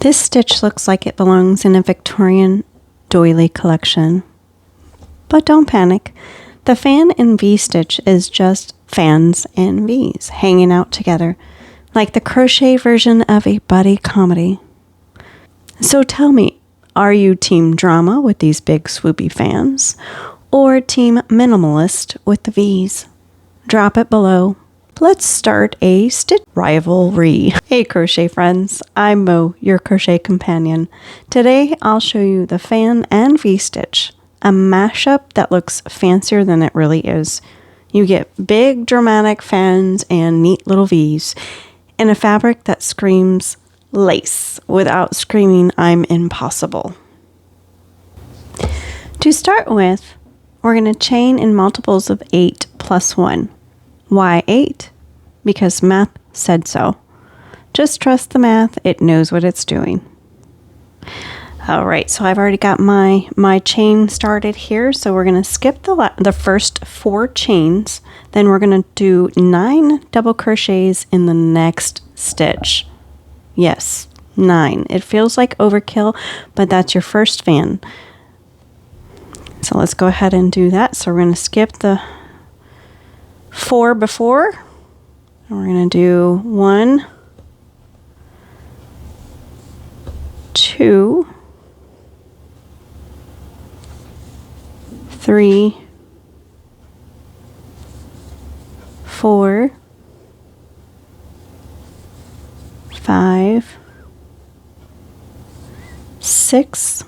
This stitch looks like it belongs in a Victorian doily collection. But don't panic. The fan and V-stitch is just fans and V's hanging out together, like the crochet version of a buddy comedy. So tell me, are you team drama with these big swoopy fans, or team minimalist with the V's? Drop it below. Let's start a stitch rivalry. Hey crochet friends, I'm Mo, your crochet companion. Today I'll show you the fan and V-stitch, a mashup that looks fancier than it really is. You get big dramatic fans and neat little V's in a fabric that screams lace without screaming I'm impossible. To start with, we're going to chain in multiples of 8 plus 1. Why 8? Because math said so. Just trust the math, it knows what it's doing. Alright, so I've already got my chain started here, so we're going to skip the first 4 chains, then we're going to do 9 double crochets in the next stitch. Yes, 9. It feels like overkill, but that's your first fan. So let's go ahead and do that. So we're going to skip the 4 before, and we're going to do 1, 2, 3, 4, 5, 6,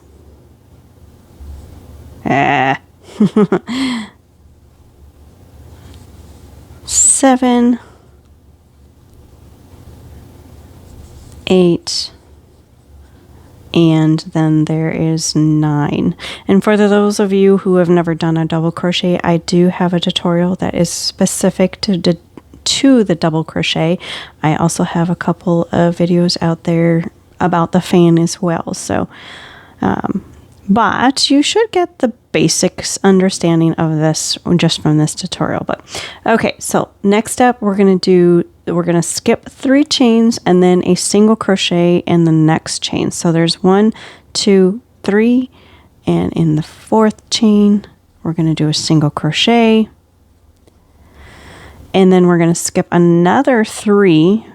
7, 8, and then there is 9. And for those of you who have never done a double crochet, I do have a tutorial that is specific to the double crochet. I also have a couple of videos out there about the fan as well. So, but you should get the basics understanding of this just from this tutorial. But okay, so next up we're going to skip 3 chains and then a single crochet in the next chain. So there's 1, 2, 3, and in the 4th chain we're going to do a single crochet, and then we're going to skip another 3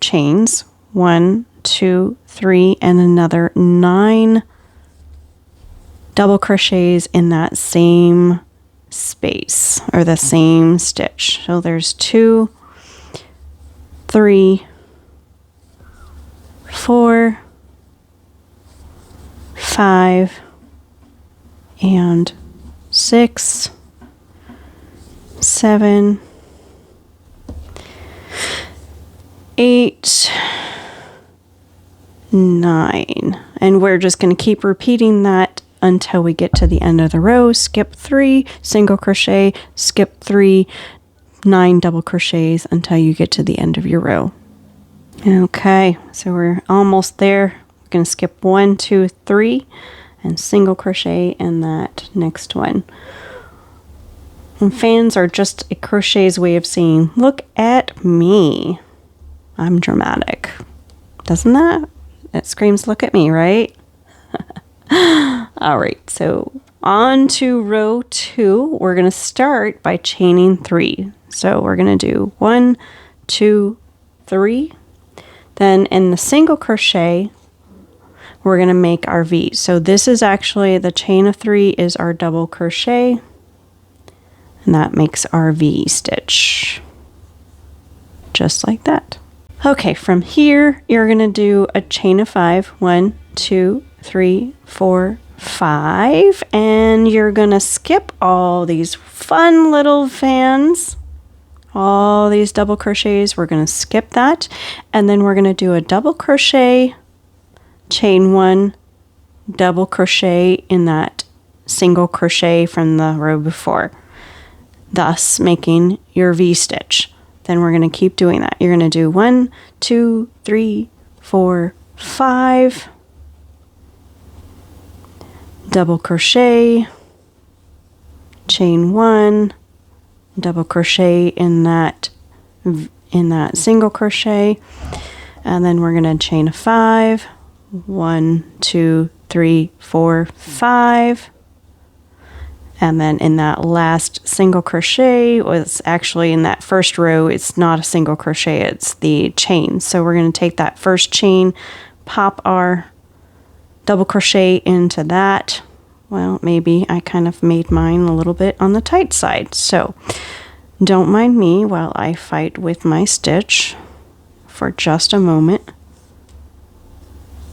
chains, 1, 2, 3, and another 9 double crochets in that same space or the same stitch. So there's 2, 3, 4, 5, and 6, 7, 8, 9. And we're just going to keep repeating that until we get to the end of the row. Skip 3, single crochet, skip 3, 9 double crochets until you get to the end of your row. Okay, so we're almost there. We're going to skip 1, 2, 3, and single crochet in that next one. And fans are just a crochet's way of saying, look at me. I'm dramatic. Doesn't that? It screams, look at me, right? All right, so on to row 2. We're going to start by chaining 3. So we're going to do 1, 2, 3. Then in the single crochet, we're going to make our V. So this is actually the chain of 3 is our double crochet, and that makes our V stitch. Just like that. Okay, from here, you're going to do a chain of 5. 1, 2, 3, 4, 5, and you're going to skip all these fun little fans, all these double crochets. We're going to skip that, and then we're going to do a double crochet, chain 1, double crochet in that single crochet from the row before, thus making your V stitch. Then we're going to keep doing that. You're going to do 1, 2, 3, 4, 5, double crochet, chain 1, double crochet in that single crochet, and then we're going to chain a 5, 1, 2, 3, 4, 5. And then in that last single crochet was actually in that first row, it's not a single crochet, it's the chain. So we're going to take that first chain, pop our double crochet into that. Well, maybe I kind of made mine a little bit on the tight side. So don't mind me while I fight with my stitch for just a moment.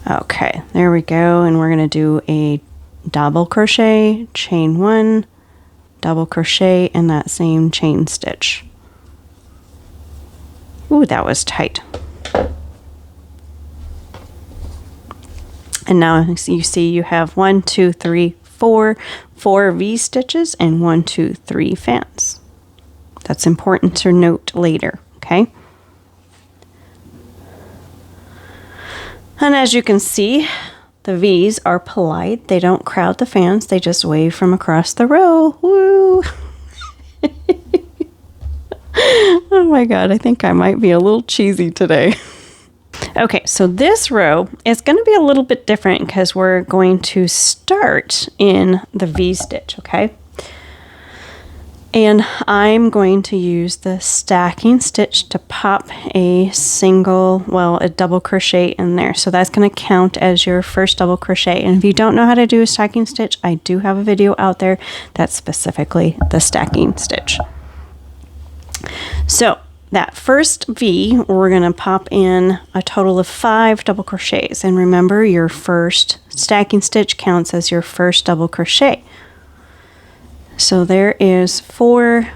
Okay, there we go. And we're going to do a double crochet, chain 1, double crochet in that same chain stitch. Ooh, that was tight. And now you see you have 1, 2, 3, 4 V stitches and 1, 2, 3 fans. That's important to note later, okay? And as you can see, the V's are polite. They don't crowd the fans. They just wave from across the row. Woo! Oh my God, I think I might be a little cheesy today. Okay, so this row is going to be a little bit different because we're going to start in the V stitch, okay? And I'm going to use the stacking stitch to pop a double crochet in there. So that's going to count as your first double crochet. And if you don't know how to do a stacking stitch, I do have a video out there that's specifically the stacking stitch. So that first V, we're going to pop in a total of 5 double crochets. And remember, your first stacking stitch counts as your first double crochet. So there is 4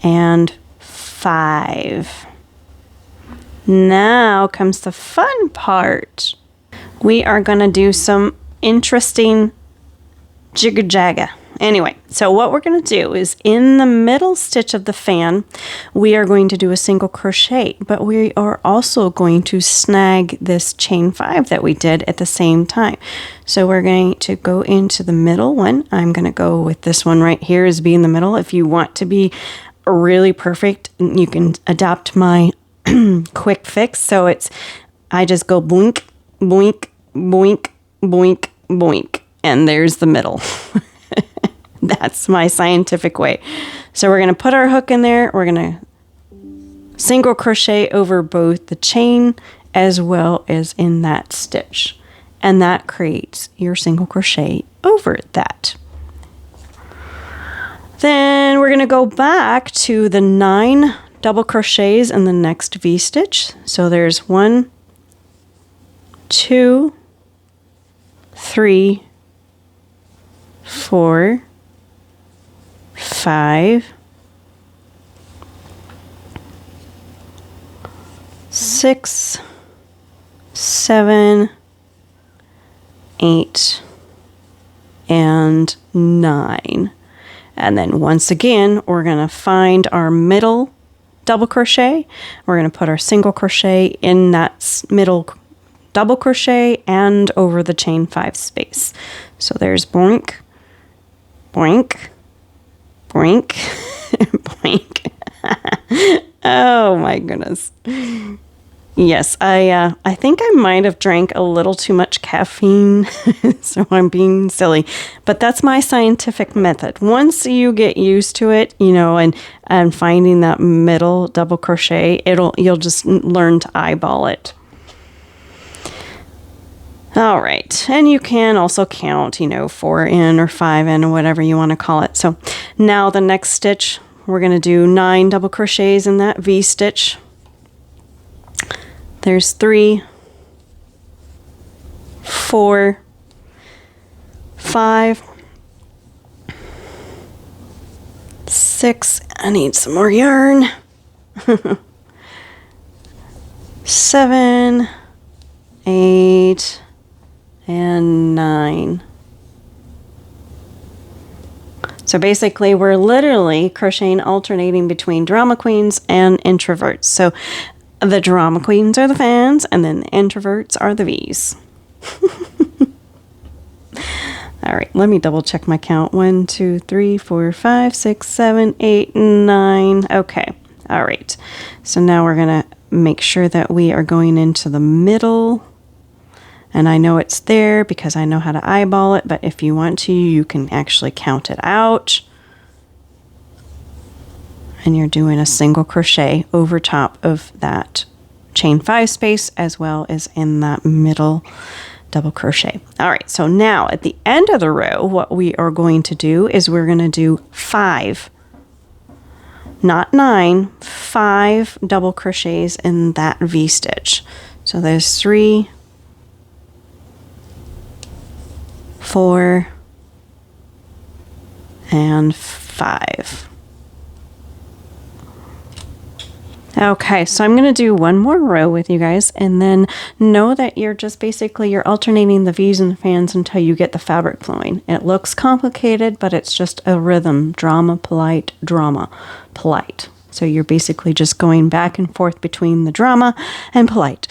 and 5. Now comes the fun part. We are going to do some interesting jigga-jagga. Anyway, so what we're going to do is in the middle stitch of the fan, we are going to do a single crochet, but we are also going to snag this chain 5 that we did at the same time. So we're going to go into the middle one. I'm going to go with this one right here as being the middle. If you want to be really perfect, you can adopt my quick fix. So I just go blink, boink, boink, boink, boink, and there's the middle. That's my scientific way. So we're going to put our hook in there. We're going to single crochet over both the chain as well as in that stitch. And that creates your single crochet over that. Then we're going to go back to the 9 double crochets in the next V stitch. So there's 1, 2, 3, 4, 5, 6, 7, 8, and 9. And then once again, we're going to find our middle double crochet. We're going to put our single crochet in that middle double crochet and over the chain 5 space. So there's boink, boink, boink, boink. Oh my goodness. Yes, I think I might have drank a little too much caffeine, so I'm being silly. But that's my scientific method. Once you get used to it, and finding that middle double crochet, you'll just learn to eyeball it. All right, and you can also count, 4 in or 5 in or whatever you want to call it. So now the next stitch, we're going to do 9 double crochets in that V stitch. There's 3, 4, 5, 6, I need some more yarn, 7, 8, and 9. So basically we're literally crocheting alternating between drama queens and introverts. So the drama queens are the fans and then the introverts are the V's. All right, let me double check my count. 1, 2, 3, 4, 5, 6, 7, 8, 9. Okay. All right. So now we're going to make sure that we are going into the middle And I know it's there because I know how to eyeball it, but if you want to, you can actually count it out. And you're doing a single crochet over top of that chain 5 space as well as in that middle double crochet. All right, so now at the end of the row, what we are going to do is we're going to do 5, not 9, 5 double crochets in that V-stitch. So there's 3, 4, and 5. Okay, so I'm going to do one more row with you guys, and then know that you're just basically, you're alternating the V's and the fans until you get the fabric flowing. It looks complicated, but it's just a rhythm. Drama, polite, drama, polite. So you're basically just going back and forth between the drama and polite,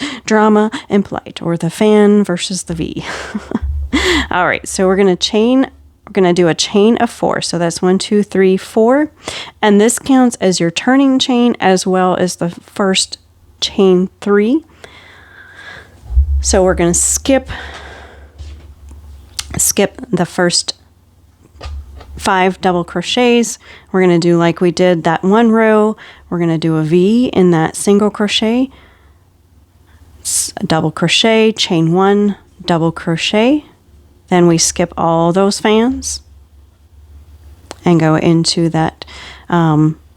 or the fan versus the V. All right, so we're going to do a chain of 4. So that's 1, 2, 3, 4. And this counts as your turning chain as well as the first chain 3. So we're going to skip the first 5 double crochets. We're going to do like we did that one row. We're going to do a V in that single crochet, double crochet, chain 1, double crochet. Then we skip all those fans and go into that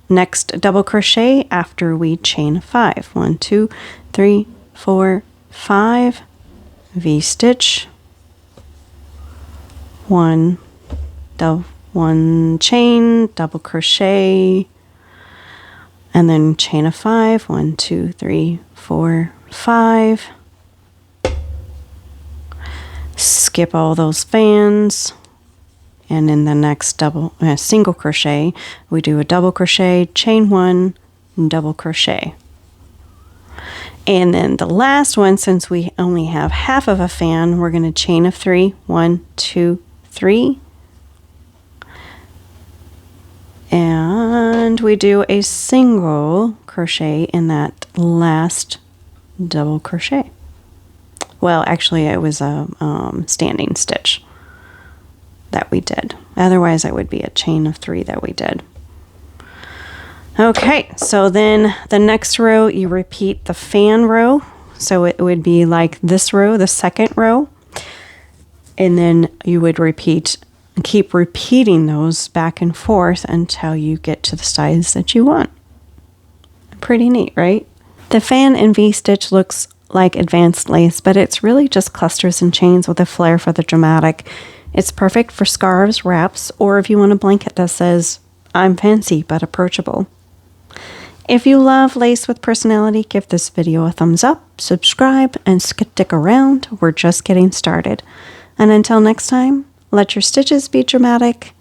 next double crochet after we chain 5. 1, 2, 3, 4, 5. V-stitch. 1 chain, double crochet, and then chain of 5. 1, 2, 3, 4, 5. Skip all those fans, and in the next single crochet we do a double crochet, chain 1, double crochet. And then the last one, since we only have half of a fan, we're going to chain of 3. 1, 2, 3, and we do a single crochet in that last double crochet. Well, actually, it was a standing stitch that we did. Otherwise, it would be a chain of 3 that we did. Okay, so then the next row, you repeat the fan row. So it would be like this row, the second row. And then you would keep repeating those back and forth until you get to the size that you want. Pretty neat, right? The fan and V-stitch looks like advanced lace, but it's really just clusters and chains with a flair for the dramatic. It's perfect for scarves, wraps, or if you want a blanket that says, "I'm fancy but approachable." If you love lace with personality, give this video a thumbs up, subscribe, and stick around. We're just getting started. And until next time, let your stitches be dramatic,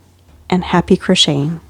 and happy crocheting.